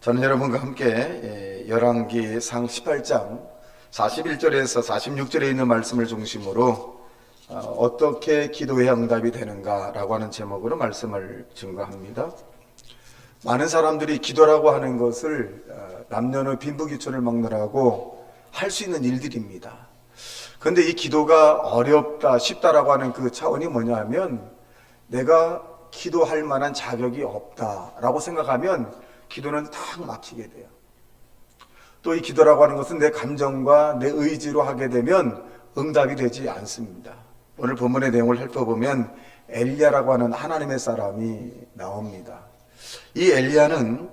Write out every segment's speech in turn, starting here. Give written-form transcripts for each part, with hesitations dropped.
저는 여러분과 함께 열왕기상 18장 41절에서 46절에 있는 말씀을 중심으로 어떻게 기도해야 응답이 되는가라고 하는 제목으로 말씀을 증거합니다. 많은 사람들이 기도라고 하는 것을 남녀노 빈부귀천을 막느라고 할 수 있는 일들입니다. 그런데 이 기도가 어렵다 쉽다라고 하는 그 차원이 뭐냐 하면, 내가 기도할 만한 자격이 없다라고 생각하면 기도는 탁 막히게 돼요. 또 이 기도라고 하는 것은 내 감정과 내 의지로 하게 되면 응답이 되지 않습니다. 오늘 본문의 내용을 살펴보면 엘리야라고 하는 하나님의 사람이 나옵니다. 이 엘리야는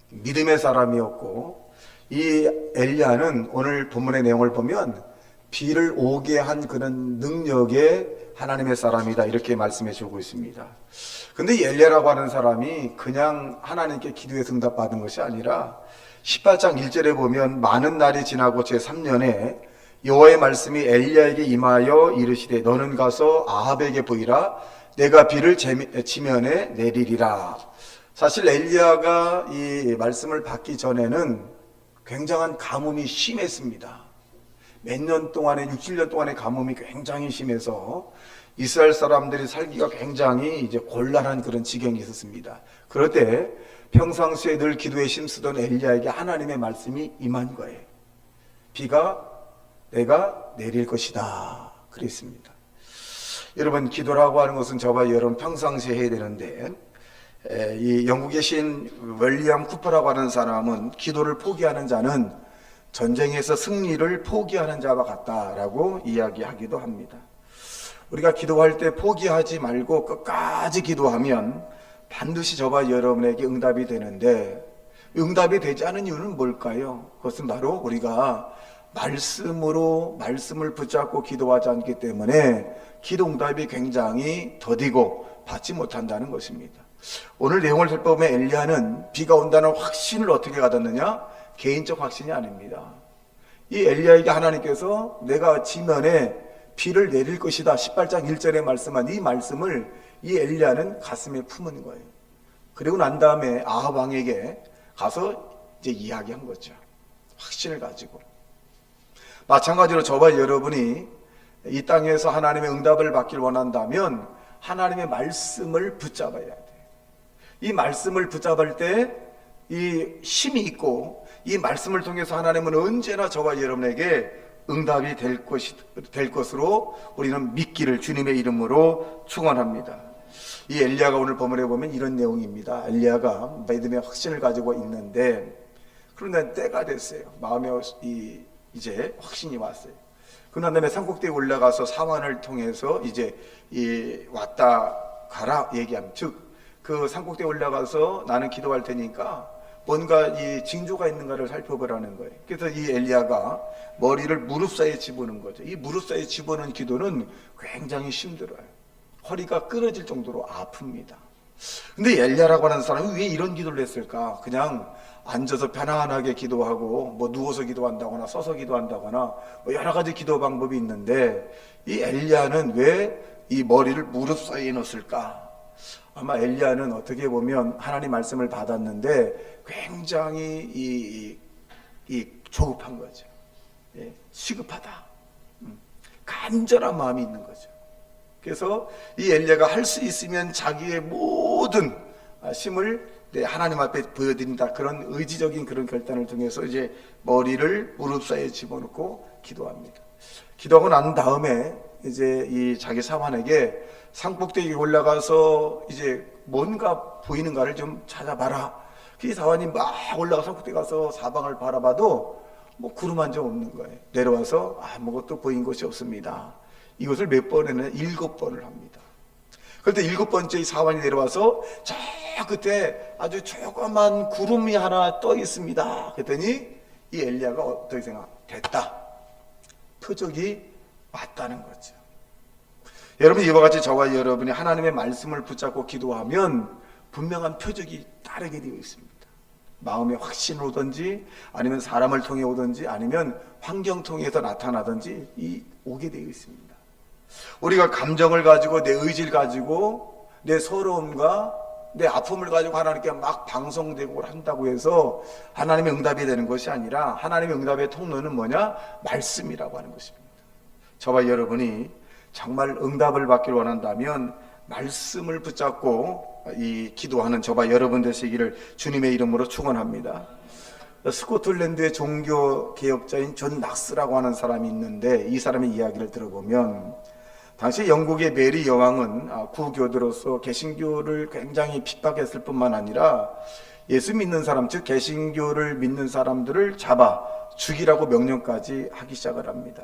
믿음의 사람이었고, 이 엘리야는 오늘 본문의 내용을 보면 비를 오게 한 그런 능력의 하나님의 사람이다, 이렇게 말씀해 주고 있습니다. 근데 이 엘리야라고 하는 사람이 그냥 하나님께 기도해서 응답받은 것이 아니라 18장 1절에 보면, 많은 날이 지나고 제3년에 여호와의 말씀이 엘리야에게 임하여 이르시되 너는 가서 아합에게 보이라. 내가 비를 지면에 내리리라. 사실 엘리야가 이 말씀을 받기 전에는 굉장한 가뭄이 심했습니다. 몇 년 동안에 6, 7년 동안의 가뭄이 굉장히 심해서 이스라엘 사람들이 살기가 굉장히 이제 곤란한 그런 지경이 있었습니다. 그럴 때 평상시에 늘 기도에 힘쓰던 엘리야에게 하나님의 말씀이 임한 거예요. 비가 내가 내릴 것이다, 그랬습니다. 여러분, 기도라고 하는 것은 저와 여러분 평상시에 해야 되는데, 이 영국에 계신 윌리엄 쿠퍼라고 하는 사람은 기도를 포기하는 자는 전쟁에서 승리를 포기하는 자와 같다라고 이야기하기도 합니다. 우리가 기도할 때 포기하지 말고 끝까지 기도하면 반드시 저와 여러분에게 응답이 되는데, 응답이 되지 않은 이유는 뭘까요? 그것은 바로 우리가 말씀을 붙잡고 기도하지 않기 때문에 기도 응답이 굉장히 더디고 받지 못한다는 것입니다. 오늘 내용을 살펴보면 엘리야는 비가 온다는 확신을 어떻게 가졌느냐? 개인적 확신이 아닙니다. 이 엘리야에게 하나님께서 내가 지면에 비를 내릴 것이다, 18장 1절에 말씀한 이 말씀을 이 엘리야는 가슴에 품은 거예요. 그리고 난 다음에 아합 왕에게 가서 이제 이야기한 거죠. 확신을 가지고. 마찬가지로 저와 여러분이 이 땅에서 하나님의 응답을 받길 원한다면 하나님의 말씀을 붙잡아야 돼요. 이 말씀을 붙잡을 때 이 힘이 있고, 이 말씀을 통해서 하나님은 언제나 저와 여러분에게 응답이 될 것으로 우리는 믿기를 주님의 이름으로 축원합니다. 이 엘리야가 오늘 본문에 보면 이런 내용입니다. 엘리야가 믿음의 확신을 가지고 있는데, 그런데 때가 됐어요. 마음에 이제 확신이 왔어요. 그 다음에 산꼭대기에 올라가서 사환을 통해서 이제 왔다 가라 얘기하면, 즉 그 산꼭대기에 올라가서 나는 기도할 테니까 뭔가 이 징조가 있는가를 살펴보라는 거예요. 그래서 이 엘리야가 머리를 무릎 사이에 집어넣은 거죠. 이 무릎 사이에 집어넣은 기도는 굉장히 힘들어요. 허리가 끊어질 정도로 아픕니다. 근데 엘리야라고 하는 사람이 왜 이런 기도를 했을까? 그냥 앉아서 편안하게 기도하고, 뭐 누워서 기도한다거나 서서 기도한다거나 뭐 여러 가지 기도 방법이 있는데, 이 엘리야는 왜 이 머리를 무릎 사이에 넣었을까? 아마 엘리야는 어떻게 보면 하나님 말씀을 받았는데 굉장히 조급한 거죠. 시급하다. 간절한 마음이 있는 거죠. 그래서 이 엘리야가 할 수 있으면 자기의 모든 힘을 하나님 앞에 보여드린다, 그런 의지적인 그런 결단을 통해서 이제 머리를 무릎 사이에 집어넣고 기도합니다. 기도하고 난 다음에 이제 이 자기 사환에게 산꼭대기에 올라가서 이제 뭔가 보이는가를 좀 찾아봐라. 그 사환이 막 올라가 산꼭대기 가서 사방을 바라봐도 뭐 구름 한 점 없는 거예요. 내려와서 아무것도 보인 것이 없습니다. 이것을 몇 번에는 7번을 합니다. 그런데 7번째 이 사환이 내려와서 저 끝에 아주 조그만 구름이 하나 떠 있습니다. 그랬더니 이 엘리야가 어떻게 생각? 됐다. 표적이 왔다는 거죠. 여러분, 이와 같이 저와 여러분이 하나님의 말씀을 붙잡고 기도하면 분명한 표적이 따르게 되어 있습니다. 마음의 확신을 오든지, 아니면 사람을 통해 오든지, 아니면 환경 통해서 나타나든지 오게 되어 있습니다. 우리가 감정을 가지고, 내 의지를 가지고, 내 서러움과 내 아픔을 가지고 하나님께 막 방송되고 한다고 해서 하나님의 응답이 되는 것이 아니라 하나님의 응답의 통로는 뭐냐? 말씀이라고 하는 것입니다. 저와 여러분이 정말 응답을 받기를 원한다면 말씀을 붙잡고 이 기도하는 저와 여러분 되시기를 주님의 이름으로 축원합니다. 스코틀랜드의 종교 개혁자인 존 낙스라고 하는 사람이 있는데 이 사람의 이야기를 들어보면 당시 영국의 메리 여왕은 구교도로서 개신교를 굉장히 핍박했을 뿐만 아니라 예수 믿는 사람, 즉 개신교를 믿는 사람들을 잡아 죽이라고 명령까지 하기 시작을 합니다.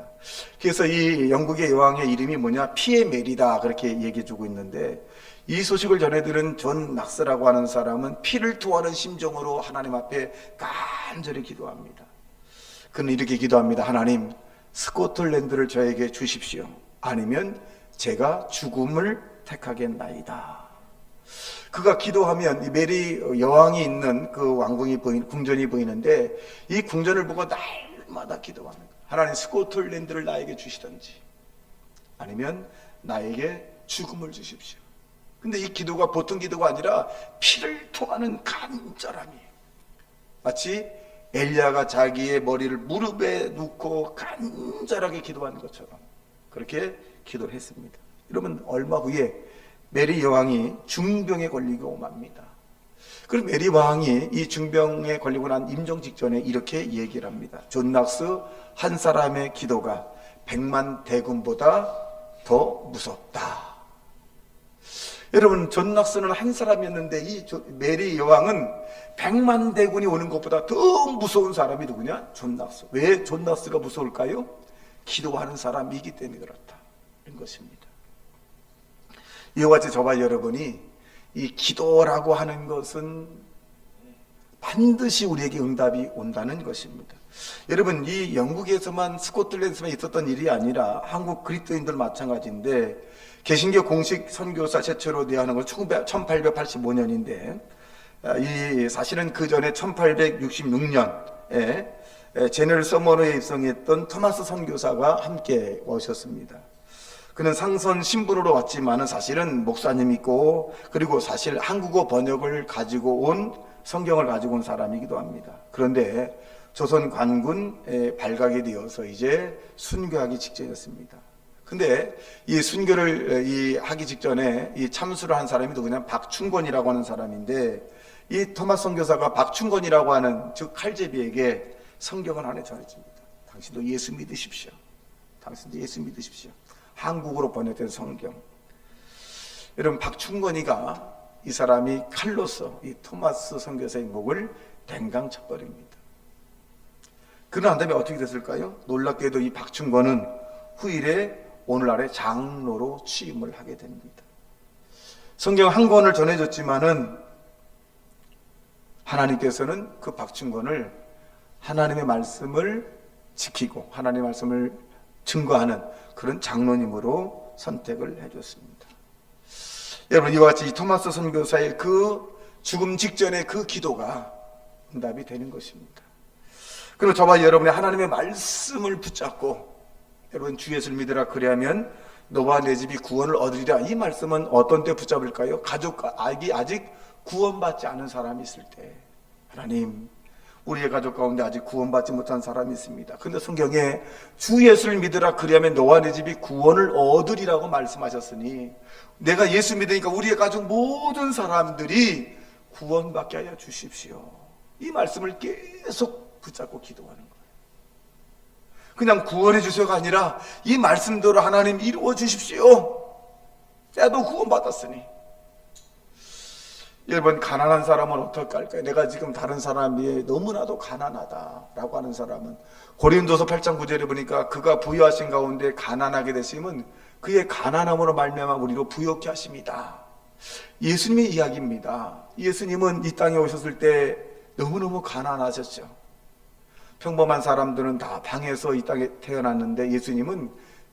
그래서 이 영국의 여왕의 이름이 뭐냐? 피에 메리다, 그렇게 얘기해 주고 있는데, 이 소식을 전해들은 존 낙스라고 하는 사람은 피를 토하는 심정으로 하나님 앞에 간절히 기도합니다. 그는 이렇게 기도합니다. 하나님, 스코틀랜드를 저에게 주십시오. 아니면 제가 죽음을 택하겠나이다. 그가 기도하면 이 메리 여왕이 있는 그 왕궁이 궁전이 보이는데, 이 궁전을 보고 날마다 기도하는 거예요. 하나님, 스코틀랜드를 나에게 주시든지 아니면 나에게 죽음을 주십시오. 근데 이 기도가 보통 기도가 아니라 피를 토하는 간절함이에요. 마치 엘리야가 자기의 머리를 무릎에 놓고 간절하게 기도하는 것처럼 그렇게 기도를 했습니다. 여러분, 얼마 후에 메리 여왕이 중병에 걸리고 맙니다. 그럼 메리 왕이 이 중병에 걸리고 난 임종 직전에 이렇게 얘기를 합니다. 존 낙스 한 사람의 기도가 100만 대군보다 더 무섭다. 여러분, 존 낙스는 한 사람이었는데 이 메리 여왕은 100만 대군이 오는 것보다 더 무서운 사람이 누구냐? 존 낙스. 왜 존 낙스가 무서울까요? 기도하는 사람이기 때문에 그렇다는 것입니다. 이와 같이 저와 여러분이 이 기도라고 하는 것은 반드시 우리에게 응답이 온다는 것입니다. 여러분, 이 영국에서만, 스코틀랜드에서만 있었던 일이 아니라 한국 그리스도인들 마찬가지인데, 개신교 공식 선교사 최초로 대하는 건 1885년인데 이 사실은 그 전에 1866년에 제네럴 서머너에 입성했던 토마스 선교사가 함께 오셨습니다. 그는 상선 신분으로 왔지만은 사실은 목사님이고, 그리고 사실 한국어 번역을 가지고 온, 성경을 가지고 온 사람이기도 합니다. 그런데 조선 관군에 발각이 되어서 이제 순교하기 직전이었습니다. 근데 이 순교를 하기 직전에 이 참수를 한 사람이 누구냐? 박충권이라고 하는 사람인데, 이 토마스 선교사가 박충권이라고 하는, 즉 칼제비에게 성경을 하나 전해줍니다. 당신도 예수 믿으십시오. 당신도 예수 믿으십시오. 한국어로 번역된 성경. 여러분, 박충권이가 이 사람이 칼로서 이 토마스 선교사의 목을 댕강 쳐버립니다. 그러나 다음에 어떻게 됐을까요? 놀랍게도 이 박충권은 후일에 오늘날의 장로로 취임을 하게 됩니다. 성경 한 권을 전해줬지만은 하나님께서는 그 박충권을 하나님의 말씀을 지키고 하나님의 말씀을 증거하는 그런 장로님으로 선택을 해줬습니다. 여러분, 이와 같이 토마스 선교사의 그 죽음 직전의 그 기도가 응답이 되는 것입니다. 그리고 저와 여러분의 하나님의 말씀을 붙잡고, 여러분, 주 예수를 믿으라 그리하면 너와 내 집이 구원을 얻으리라. 이 말씀은 어떤 때 붙잡을까요? 가족과 아직 구원받지 않은 사람이 있을 때, 하나님, 우리의 가족 가운데 아직 구원받지 못한 사람이 있습니다. 그런데 성경에 주 예수를 믿으라 그리하면 너와 내 집이 구원을 얻으리라고 말씀하셨으니, 내가 예수 믿으니까 우리의 가족 모든 사람들이 구원받게 하여 주십시오. 이 말씀을 계속 붙잡고 기도하는 거예요. 그냥 구원해 주셔가 아니라 이 말씀대로 하나님 이루어 주십시오. 나도 구원받았으니. 여러분, 가난한 사람은 어떻게 할까요? 내가 지금 다른 사람이 너무나도 가난하다라고 하는 사람은 고린도서 8장 9절에 보니까 그가 부유하신 가운데 가난하게 되시면 그의 가난함으로 말미암아 우리로 부욕케 하십니다. 예수님의 이야기입니다. 예수님은 이 땅에 오셨을 때 너무너무 가난하셨죠. 평범한 사람들은 다 방에서 이 땅에 태어났는데 예수님은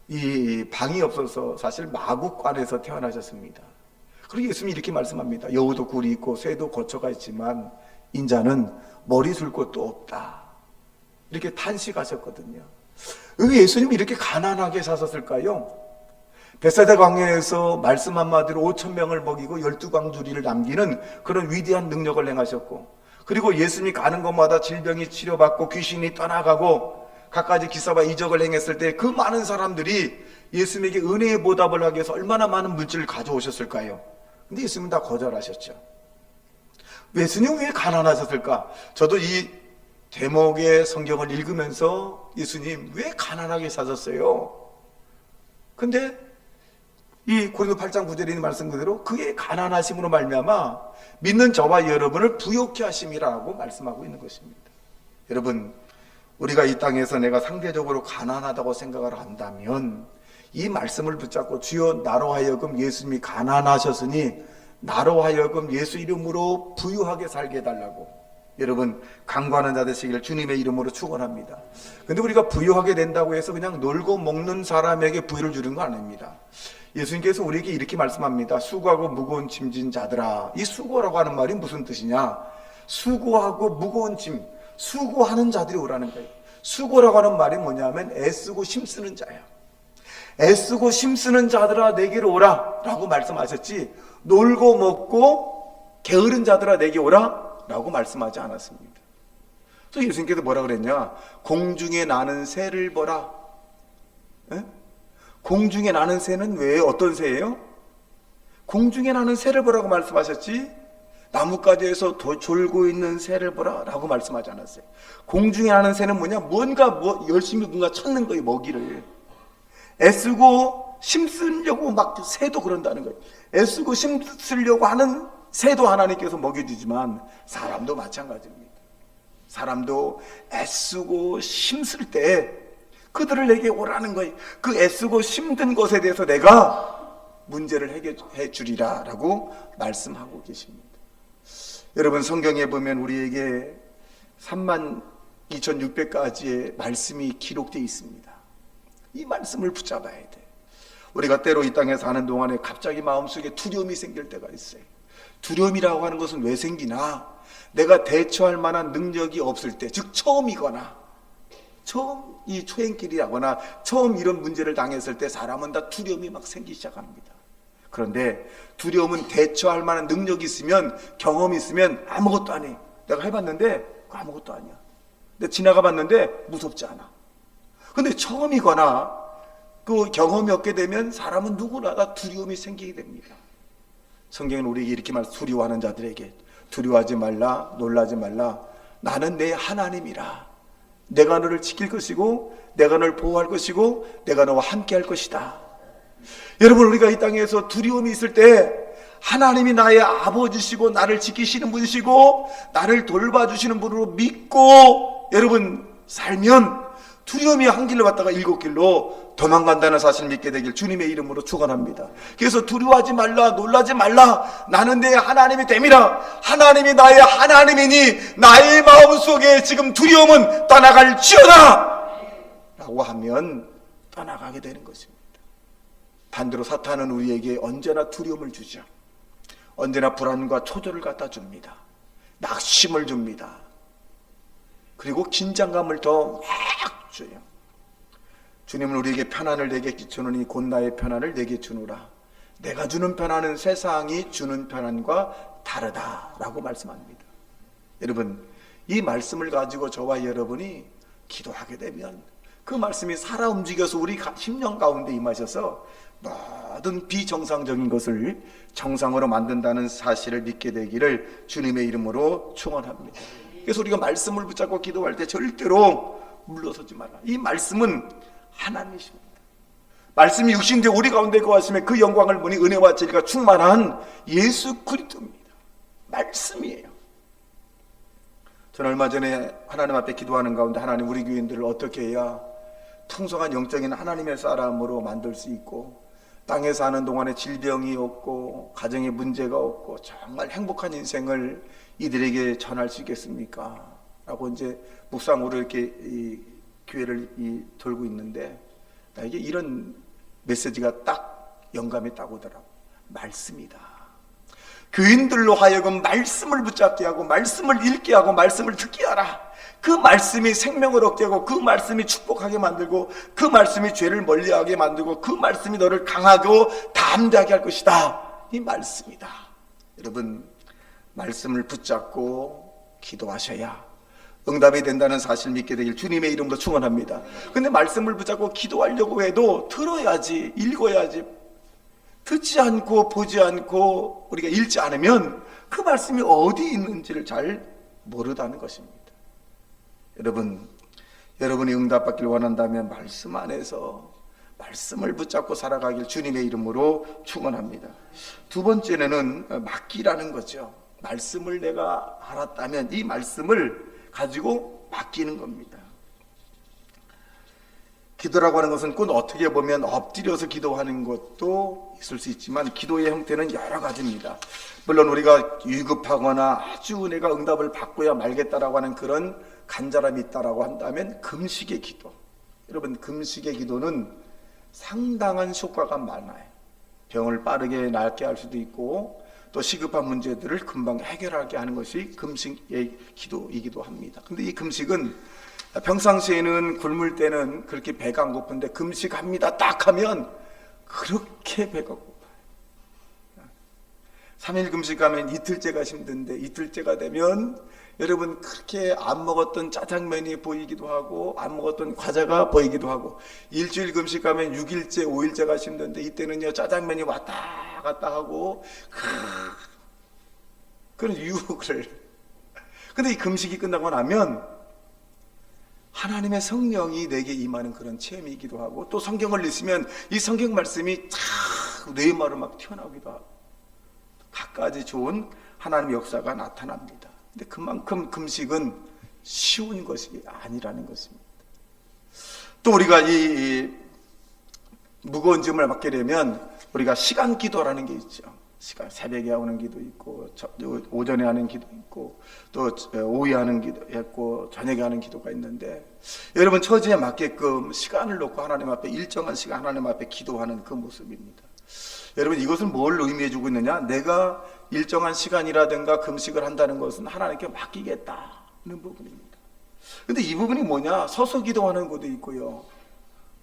이 방이 없어서 사실 마국간에서 태어나셨습니다. 그리고 예수님이 이렇게 말씀합니다. 여우도 굴이 있고 쇠도 거처가 있지만 인자는 머리 둘 곳도 없다. 이렇게 탄식하셨거든요. 왜 예수님이 이렇게 가난하게 사셨을까요? 벳사다 광야에서 말씀 한마디로 5,000명을 먹이고 12광주리를 남기는 그런 위대한 능력을 행하셨고, 그리고 예수님이 가는 곳마다 질병이 치료받고 귀신이 떠나가고 갖가지 기사와 이적을 행했을 때 그 많은 사람들이 예수님에게 은혜의 보답을 하기 위해서 얼마나 많은 물질을 가져오셨을까요? 근데 예수님은 다 거절하셨죠. 예수님 왜 가난하셨을까? 저도 이 대목의 성경을 읽으면서 예수님 왜 가난하게 사셨어요? 근데 이 고린도 8장 9절에 있는 말씀 그대로 그의 가난하심으로 말미암아 믿는 저와 여러분을 부욕케 하심이라고 말씀하고 있는 것입니다. 여러분, 우리가 이 땅에서 내가 상대적으로 가난하다고 생각을 한다면 이 말씀을 붙잡고 주여 나로 하여금 예수님이 가난하셨으니 나로 하여금 예수 이름으로 부유하게 살게 해달라고 여러분 간구하는 자 되시기를 주님의 이름으로 축원합니다. 근데 우리가 부유하게 된다고 해서 그냥 놀고 먹는 사람에게 부유를 주는 거 아닙니다. 예수님께서 우리에게 이렇게 말씀합니다. 수고하고 무거운 짐진 자들아. 이 수고라고 하는 말이 무슨 뜻이냐? 수고하고 무거운 짐, 수고하는 자들이 오라는 거예요. 수고라고 하는 말이 뭐냐면 애쓰고 힘쓰는 자예요. 애쓰고 힘쓰는 자들아 내게로 오라 라고 말씀하셨지, 놀고 먹고 게으른 자들아 내게 오라 라고 말씀하지 않았습니다. 또 예수님께서 뭐라 그랬냐? 공중에 나는 새를 보라. 에? 공중에 나는 새는 왜 어떤 새예요? 공중에 나는 새를 보라고 말씀하셨지, 나뭇가지에서 졸고 있는 새를 보라 라고 말씀하지 않았어요. 공중에 나는 새는 뭐냐? 뭔가 열심히 뭔가 찾는 거예요. 먹이를 애쓰고 힘쓰려고 막 새도 그런다는 거예요. 애쓰고 힘쓰려고 하는 새도 하나님께서 먹여주지만 사람도 마찬가지입니다. 사람도 애쓰고 힘쓸 때 그들을 내게 오라는 거예요. 그 애쓰고 힘든 것에 대해서 내가 문제를 해결해 주리라 라고 말씀하고 계십니다. 여러분, 성경에 보면 우리에게 32,600가지의 말씀이 기록되어 있습니다. 이 말씀을 붙잡아야 돼. 우리가 때로 이 땅에 사는 동안에 갑자기 마음속에 두려움이 생길 때가 있어요. 두려움이라고 하는 것은 왜 생기나? 내가 대처할 만한 능력이 없을 때, 즉 처음이거나 처음 이 초행길이라거나 처음 이런 문제를 당했을 때 사람은 다 두려움이 막 생기기 시작합니다. 그런데 두려움은 대처할 만한 능력이 있으면, 경험이 있으면 아무것도 안 해. 내가 해봤는데 아무것도 아니야. 내가 지나가 봤는데 무섭지 않아. 근데 처음이거나 그 경험이 없게 되면 사람은 누구나 다 두려움이 생기게 됩니다. 성경은 우리에게 이렇게 두려워하는 자들에게 두려워하지 말라, 놀라지 말라. 나는 내 하나님이라. 내가 너를 지킬 것이고 내가 너를 보호할 것이고 내가 너와 함께 할 것이다. 여러분, 우리가 이 땅에서 두려움이 있을 때 하나님이 나의 아버지시고 나를 지키시는 분이시고 나를 돌봐주시는 분으로 믿고 여러분 살면 두려움이 한 길로 갔다가 7길로 도망간다는 사실을 믿게 되길 주님의 이름으로 축원합니다. 그래서 두려워하지 말라, 놀라지 말라. 나는 내 하나님이 됨이라. 하나님이 나의 하나님이니 나의 마음속에 지금 두려움은 떠나갈지어다 라고 하면 떠나가게 되는 것입니다. 반대로 사탄은 우리에게 언제나 두려움을 주죠. 언제나 불안과 초조를 갖다 줍니다. 낙심을 줍니다. 그리고 긴장감을 더 막 줘요. 주님은 우리에게 편안을 내게 끼치노니 곧 나의 편안을 내게 주노라. 내가 주는 편안은 세상이 주는 편안과 다르다라고 말씀합니다. 여러분, 이 말씀을 가지고 저와 여러분이 기도하게 되면 그 말씀이 살아 움직여서 우리 심령 가운데 임하셔서 모든 비정상적인 것을 정상으로 만든다는 사실을 믿게 되기를 주님의 이름으로 축원합니다. 그래서 우리가 말씀을 붙잡고 기도할 때 절대로 물러서지 말라. 이 말씀은 하나님이십니다. 말씀이 육신되어 우리 가운데 거하시며 그 영광을 보니 은혜와 진리가 충만한 예수 그리스도입니다. 말씀이에요. 저는 얼마 전에 하나님 앞에 기도하는 가운데 하나님 우리 교인들을 어떻게 해야 풍성한 영적인 하나님의 사람으로 만들 수 있고 땅에 사는 동안에 질병이 없고 가정에 문제가 없고 정말 행복한 인생을 이들에게 전할 수 있겠습니까? 라고 이제 묵상으로 이렇게 이 교회를 돌고 있는데 나에게 이런 메시지가 딱 영감이 딱 오더라고. 말씀이다. 교인들로 하여금 말씀을 붙잡게 하고 말씀을 읽게 하고 말씀을 듣게 하라. 그 말씀이 생명을 얻게 하고, 그 말씀이 축복하게 만들고, 그 말씀이 죄를 멀리하게 만들고, 그 말씀이 너를 강하고 담대하게 할 것이다. 이 말씀이다. 여러분, 말씀을 붙잡고 기도하셔야 응답이 된다는 사실을 믿게 되길 주님의 이름으로 축원합니다. 근데 말씀을 붙잡고 기도하려고 해도 들어야지, 읽어야지, 듣지 않고 보지 않고 우리가 읽지 않으면 그 말씀이 어디 있는지를 잘 모르다는 것입니다. 여러분, 여러분이 응답받기를 원한다면 말씀 안에서 말씀을 붙잡고 살아가길 주님의 이름으로 축원합니다. 두 번째는 맡기라는 거죠. 말씀을 내가 알았다면 이 말씀을 가지고 맡기는 겁니다. 기도라고 하는 것은 꼭 어떻게 보면 엎드려서 기도하는 것도 있을 수 있지만 기도의 형태는 여러 가지입니다. 물론 우리가 위급하거나 아주 내가 응답을 받고야 말겠다라고 하는 그런 간절함이 있다라고 한다면 금식의 기도, 여러분 금식의 기도는 상당한 효과가 많아요. 병을 빠르게 낫게 할 수도 있고 또 시급한 문제들을 금방 해결하게 하는 것이 금식의 기도이기도 합니다. 근데 이 금식은 평상시에는 굶을 때는 그렇게 배가 안 고픈데 금식합니다 딱 하면 그렇게 배가 고파요. 3일 금식하면 이틀째가 힘든데 이틀째가 되면 여러분 그렇게 안 먹었던 짜장면이 보이기도 하고 안 먹었던 과자가 보이기도 하고, 일주일 금식하면 6일째 5일째가 힘든데 이때는요 짜장면이 왔다 갔다 하고 그런 유혹을. 근데 이 금식이 끝나고 나면 하나님의 성령이 내게 임하는 그런 체험이기도 하고, 또 성경을 읽으면 이 성경 말씀이 참 뇌마로 막 튀어나오기도 하고 갖가지 좋은 하나님의 역사가 나타납니다. 근데 그만큼 금식은 쉬운 것이 아니라는 것입니다. 또 우리가 이 무거운 짐을 맡게 되면 우리가 시간 기도라는 게 있죠. 시간, 새벽에 하는 기도 있고 오전에 하는 기도 있고 또 오후에 하는 기도 있고 저녁에 하는 기도가 있는데, 여러분 처지에 맞게끔 시간을 놓고 하나님 앞에 일정한 시간 하나님 앞에 기도하는 그 모습입니다. 여러분 이것은 뭘 의미해 주고 있느냐? 내가 일정한 시간이라든가 금식을 한다는 것은 하나님께 맡기겠다는 부분입니다. 근데 이 부분이 뭐냐? 서서 기도하는 것도 있고요,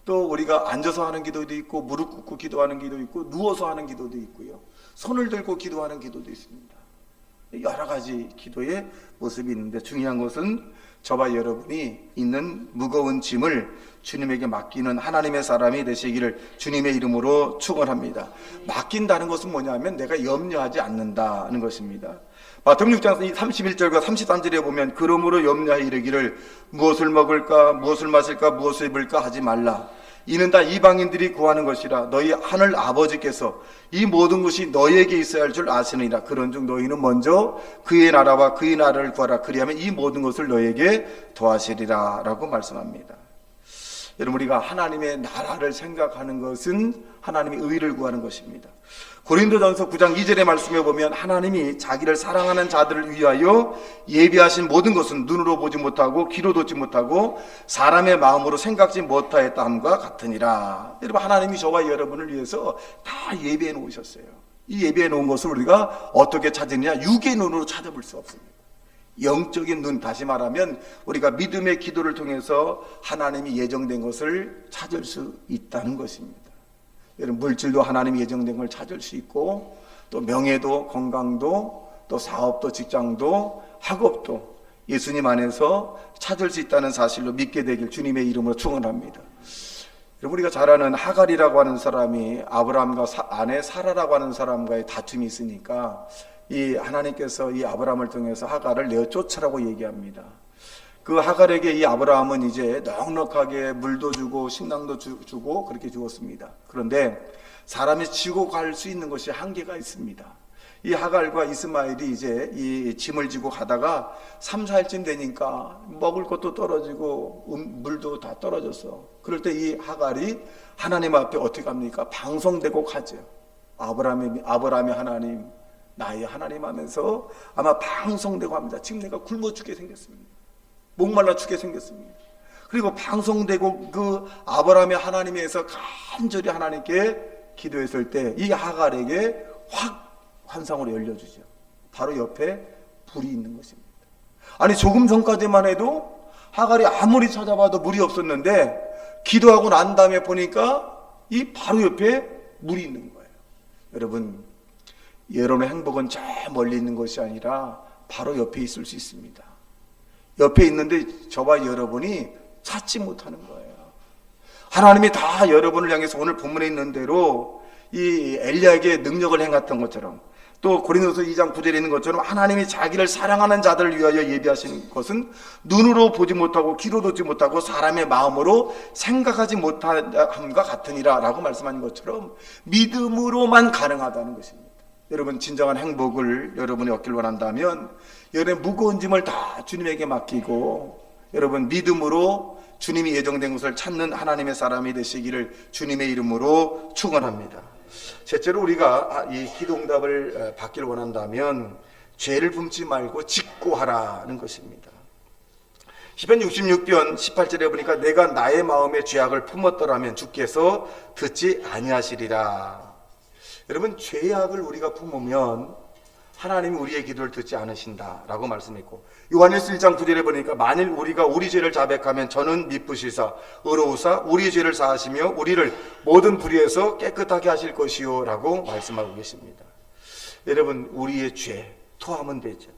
또 우리가 앉아서 하는 기도도 있고 무릎 꿇고 기도하는 기도도 있고 누워서 하는 기도도 있고요, 손을 들고 기도하는 기도도 있습니다. 여러 가지 기도의 모습이 있는데 중요한 것은 저와 여러분이 있는 무거운 짐을 주님에게 맡기는 하나님의 사람이 되시기를 주님의 이름으로 축원합니다. 맡긴다는 것은 뭐냐면 내가 염려하지 않는다는 것입니다. 마태복음 6장 31절과 33절에 보면 그러므로 염려하여 이르기를 무엇을 먹을까 무엇을 마실까 무엇을 입을까 하지 말라. 이는 다 이방인들이 구하는 것이라. 너희 하늘 아버지께서 이 모든 것이 너희에게 있어야 할 줄 아시느니라. 그런즉 너희는 먼저 그의 나라와 그의 나라를 구하라. 그리하면 이 모든 것을 너희에게 더하시리라 라고 말씀합니다. 여러분 우리가 하나님의 나라를 생각하는 것은 하나님의 의를 구하는 것입니다. 고린도전서 9장 2절의 말씀에 보면 하나님이 자기를 사랑하는 자들을 위하여 예비하신 모든 것은 눈으로 보지 못하고 귀로 듣지 못하고 사람의 마음으로 생각지 못하였다 함과 같으니라. 여러분 하나님이 저와 여러분을 위해서 다 예비해 놓으셨어요. 이 예비해 놓은 것을 우리가 어떻게 찾느냐? 육의 눈으로 찾아볼 수 없습니다. 영적인 눈, 다시 말하면 우리가 믿음의 기도를 통해서 하나님이 예정된 것을 찾을 수 있다는 것입니다. 여러분 물질도 하나님이 예정된 걸 찾을 수 있고 또 명예도 건강도 또 사업도 직장도 학업도 예수님 안에서 찾을 수 있다는 사실로 믿게 되길 주님의 이름으로 축원합니다. 여러분 우리가 잘 아는 하갈이라고 하는 사람이 아브라함과 아내 사라라고 하는 사람과의 다툼이 있으니까 이 하나님께서 이 아브라함을 통해서 하갈을 내어 쫓으라고 얘기합니다. 그 하갈에게 이 아브라함은 이제 넉넉하게 물도 주고 식량도 주고 그렇게 주었습니다. 그런데 사람이 지고 갈 수 있는 것이 한계가 있습니다. 이 하갈과 이스마엘이 이제 이 짐을 지고 가다가 3, 4일쯤 되니까 먹을 것도 떨어지고 물도 다 떨어졌어. 그럴 때 이 하갈이 하나님 앞에 어떻게 합니까? 방송되고 가죠. 아브라함의 하나님, 나의 하나님 하면서 아마 방송되고 합니다. 지금 내가 굶어 죽게 생겼습니다. 목말라 죽게 생겼습니다. 그리고 방송되고 그 아브라함의 하나님에서 간절히 하나님께 기도했을 때 이 하갈에게 확 환상으로 열려주죠. 바로 옆에 불이 있는 것입니다. 아니 조금 전까지만 해도 하갈이 아무리 찾아봐도 물이 없었는데 기도하고 난 다음에 보니까 이 바로 옆에 물이 있는 거예요. 여러분, 여러분의 행복은 저 멀리 있는 것이 아니라 바로 옆에 있을 수 있습니다. 옆에 있는데 저와 여러분이 찾지 못하는 거예요. 하나님이 다 여러분을 향해서 오늘 본문에 있는 대로 이 엘리야에게 능력을 행했던 것처럼, 또 고린도서 2장 9절에 있는 것처럼 하나님이 자기를 사랑하는 자들을 위하여 예비하신 것은 눈으로 보지 못하고 귀로 듣지 못하고 사람의 마음으로 생각하지 못함과 같으니라 라고 말씀하신 것처럼 믿음으로만 가능하다는 것입니다. 여러분, 진정한 행복을 여러분이 얻길 원한다면 여러분의 무거운 짐을 다 주님에게 맡기고 여러분 믿음으로 주님이 예정된 것을 찾는 하나님의 사람이 되시기를 주님의 이름으로 축원합니다. 셋째로, 우리가 이 기도응답을 받기를 원한다면 죄를 품지 말고 직고하라는 것입니다. 시편 66편 18절에 보니까 내가 나의 마음에 죄악을 품었더라면 주께서 듣지 아니하시리라. 여러분, 죄악을 우리가 품으면 하나님이 우리의 기도를 듣지 않으신다라고 말씀했고, 요한일서 1장 9절에 보니까 만일 우리가 우리 죄를 자백하면 저는 미쁘시사 의로우사 우리 죄를 사하시며 우리를 모든 불의에서 깨끗하게 하실 것이요 라고 말씀하고 계십니다. 여러분, 우리의 죄 토하면 되죠.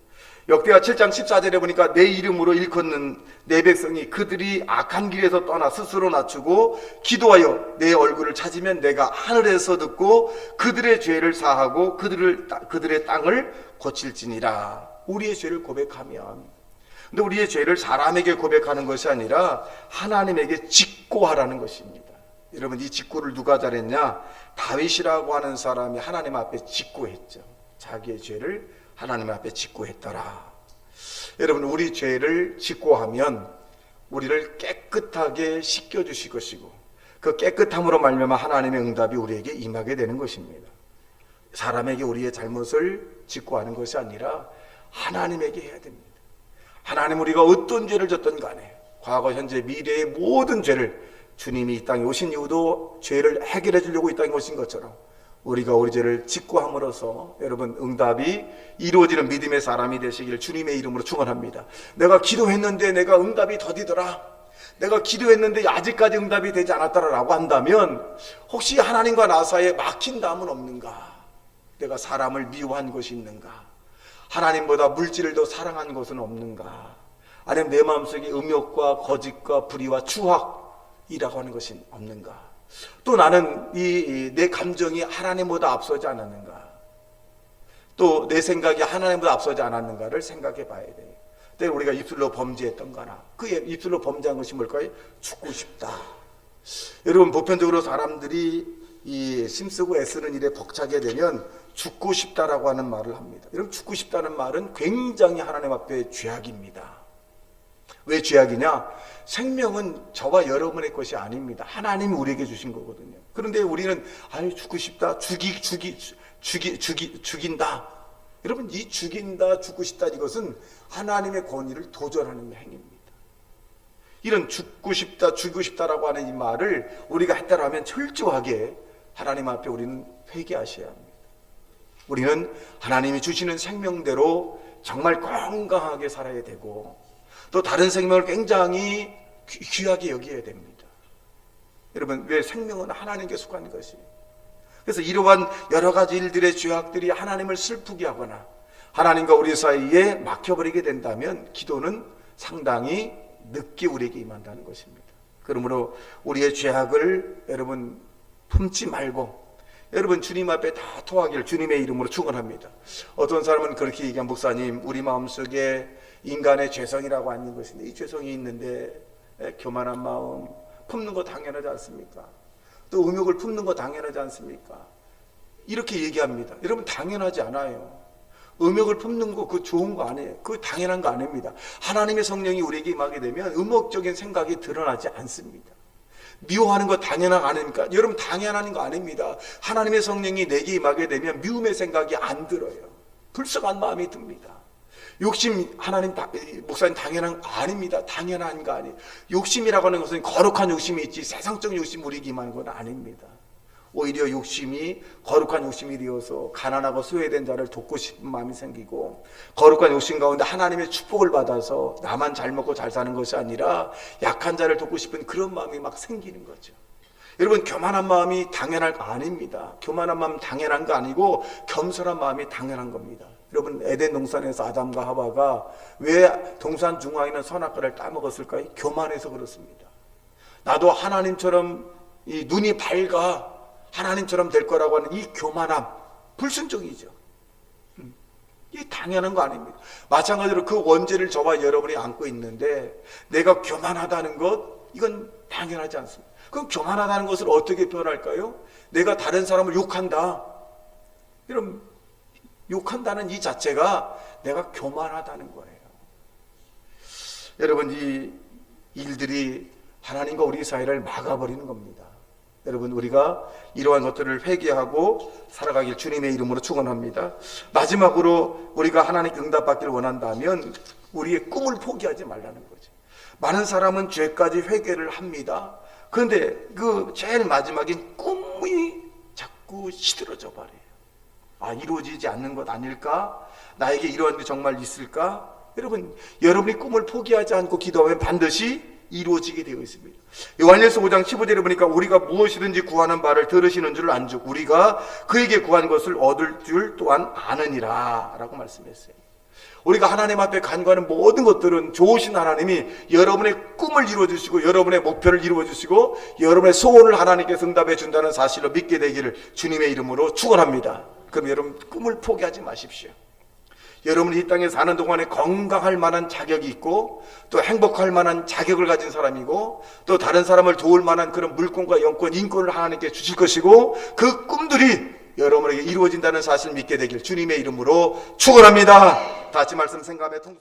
역대하 7장 14절에 보니까 내 이름으로 일컫는 내 백성이 그들이 악한 길에서 떠나 스스로 낮추고 기도하여 내 얼굴을 찾으면 내가 하늘에서 듣고 그들의 죄를 사하고 그들의 땅을 고칠지니라. 우리의 죄를 고백하면, 근데 우리의 죄를 사람에게 고백하는 것이 아니라 하나님에게 직고하라는 것입니다. 여러분, 이 직고를 누가 잘했냐? 다윗이라고 하는 사람이 하나님 앞에 직고했죠. 자기의 죄를 하나님 앞에 직고했더라. 여러분, 우리 죄를 직고하면 우리를 깨끗하게 씻겨주실 것이고 그 깨끗함으로 말미암아 하나님의 응답이 우리에게 임하게 되는 것입니다. 사람에게 우리의 잘못을 직고하는 것이 아니라 하나님에게 해야 됩니다. 하나님, 우리가 어떤 죄를 졌든 간에 과거, 현재, 미래의 모든 죄를 주님이 이 땅에 오신 이유도 죄를 해결해 주려고 이 땅에 오신 것처럼 우리가 우리 죄를 직고함으로써 여러분 응답이 이루어지는 믿음의 사람이 되시기를 주님의 이름으로 축원합니다. 내가 기도했는데 내가 응답이 더디더라, 내가 기도했는데 아직까지 응답이 되지 않았더라라고 한다면 혹시 하나님과 나 사이에 막힌 담은 없는가? 내가 사람을 미워한 것이 있는가? 하나님보다 물질을 더 사랑한 것은 없는가? 아니면 내 마음속에 음욕과 거짓과 불의와 추악이라고 하는 것이 없는가? 또 나는 내 감정이 하나님보다 앞서지 않았는가? 또 내 생각이 하나님보다 앞서지 않았는가를 생각해 봐야 돼요. 때로 우리가 입술로 범죄했던 거나 그 입술로 범죄한 것이 뭘까요? 죽고 싶다. 여러분, 보편적으로 사람들이 이 힘쓰고 애쓰는 일에 벅차게 되면 죽고 싶다라고 하는 말을 합니다. 여러분, 죽고 싶다는 말은 굉장히 하나님 앞에 죄악입니다. 왜 죄악이냐? 생명은 저와 여러분의 것이 아닙니다. 하나님이 우리에게 주신 거거든요. 그런데 우리는 죽고 싶다, 죽인다. 여러분, 이 죽인다, 죽고 싶다, 이것은 하나님의 권위를 도전하는 행위입니다. 이런 죽고 싶다, 죽고 싶다라고 하는 이 말을 우리가 했다라면 철저하게 하나님 앞에 우리는 회개하셔야 합니다. 우리는 하나님이 주시는 생명대로 정말 건강하게 살아야 되고 또 다른 생명을 굉장히 귀하게 여겨야 됩니다. 여러분, 왜? 생명은 하나님께 속한 것이. 그래서 이러한 여러 가지 일들의 죄악들이 하나님을 슬프게 하거나 하나님과 우리 사이에 막혀버리게 된다면 기도는 상당히 늦게 우리에게 임한다는 것입니다. 그러므로 우리의 죄악을 여러분 품지 말고 여러분 주님 앞에 다 토하기를 주님의 이름으로 축원합니다. 어떤 사람은 그렇게 얘기한, 목사님, 우리 마음속에 인간의 죄성이라고 하는 것인데 이 죄성이 있는데 교만한 마음 품는 거 당연하지 않습니까? 또 음욕을 품는 거 당연하지 않습니까? 이렇게 얘기합니다. 여러분, 당연하지 않아요. 음욕을 품는 거 그거 좋은 거 아니에요. 그거 당연한 거 아닙니다. 하나님의 성령이 우리에게 임하게 되면 음욕적인 생각이 드러나지 않습니다. 미워하는 거 당연한 거 아닙니까? 여러분, 당연한 거 아닙니다. 하나님의 성령이 내게 임하게 되면 미움의 생각이 안 들어요. 불쌍한 마음이 듭니다. 욕심, 하나님, 목사님 당연한 거 아닙니다. 당연한 거 아니에요. 욕심이라고 하는 것은 거룩한 욕심이 있지 세상적 욕심 우리에게 임하는 건 아닙니다. 오히려 욕심이 거룩한 욕심이 되어서 가난하고 소외된 자를 돕고 싶은 마음이 생기고, 거룩한 욕심 가운데 하나님의 축복을 받아서 나만 잘 먹고 잘 사는 것이 아니라 약한 자를 돕고 싶은 그런 마음이 막 생기는 거죠. 여러분, 교만한 마음이 당연할 거 아닙니다. 교만한 마음 당연한 거 아니고 겸손한 마음이 당연한 겁니다. 여러분, 에덴 동산에서 아담과 하와가 왜 동산 중앙에 있는 선악과를 따먹었을까요? 교만해서 그렇습니다. 나도 하나님처럼 이 눈이 밝아 하나님처럼 될 거라고 하는 이 교만함, 불순종이죠. 이게 당연한 거 아닙니다. 마찬가지로 그 원죄를 저와 여러분이 안고 있는데, 내가 교만하다는 것, 이건 당연하지 않습니다. 그럼 교만하다는 것을 어떻게 표현할까요? 내가 다른 사람을 욕한다. 여러분, 욕한다는 이 자체가 내가 교만하다는 거예요. 여러분, 이 일들이 하나님과 우리 사이를 막아버리는 겁니다. 여러분, 우리가 이러한 것들을 회개하고 살아가길 주님의 이름으로 축원합니다. 마지막으로 우리가 하나님께 응답받기를 원한다면 우리의 꿈을 포기하지 말라는 거죠. 많은 사람은 죄까지 회개를 합니다. 그런데 그 제일 마지막인 꿈이 자꾸 시들어져 버려요. 아, 이루어지지 않는 것 아닐까? 나에게 이러한 게 정말 있을까? 여러분, 여러분이 꿈을 포기하지 않고 기도하면 반드시 이루어지게 되어 있습니다. 요한일서 5장 15절에 보니까 우리가 무엇이든지 구하는 바를 들으시는 줄 안즉 우리가 그에게 구한 것을 얻을 줄 또한 아느니라 라고 말씀했어요. 우리가 하나님 앞에 간구하는 모든 것들은 좋으신 하나님이 여러분의 꿈을 이루어주시고 여러분의 목표를 이루어주시고 여러분의 소원을 하나님께서 응답해 준다는 사실을 믿게 되기를 주님의 이름으로 축원합니다. 그럼 여러분, 꿈을 포기하지 마십시오. 여러분이 이 땅에 사는 동안에 건강할 만한 자격이 있고 또 행복할 만한 자격을 가진 사람이고 또 다른 사람을 도울 만한 그런 물권과 영권, 인권을 하나님께 주실 것이고 그 꿈들이 여러분에게 이루어진다는 사실을 믿게 되길 주님의 이름으로 축원합니다. 다 같이 말씀 생각하며 통성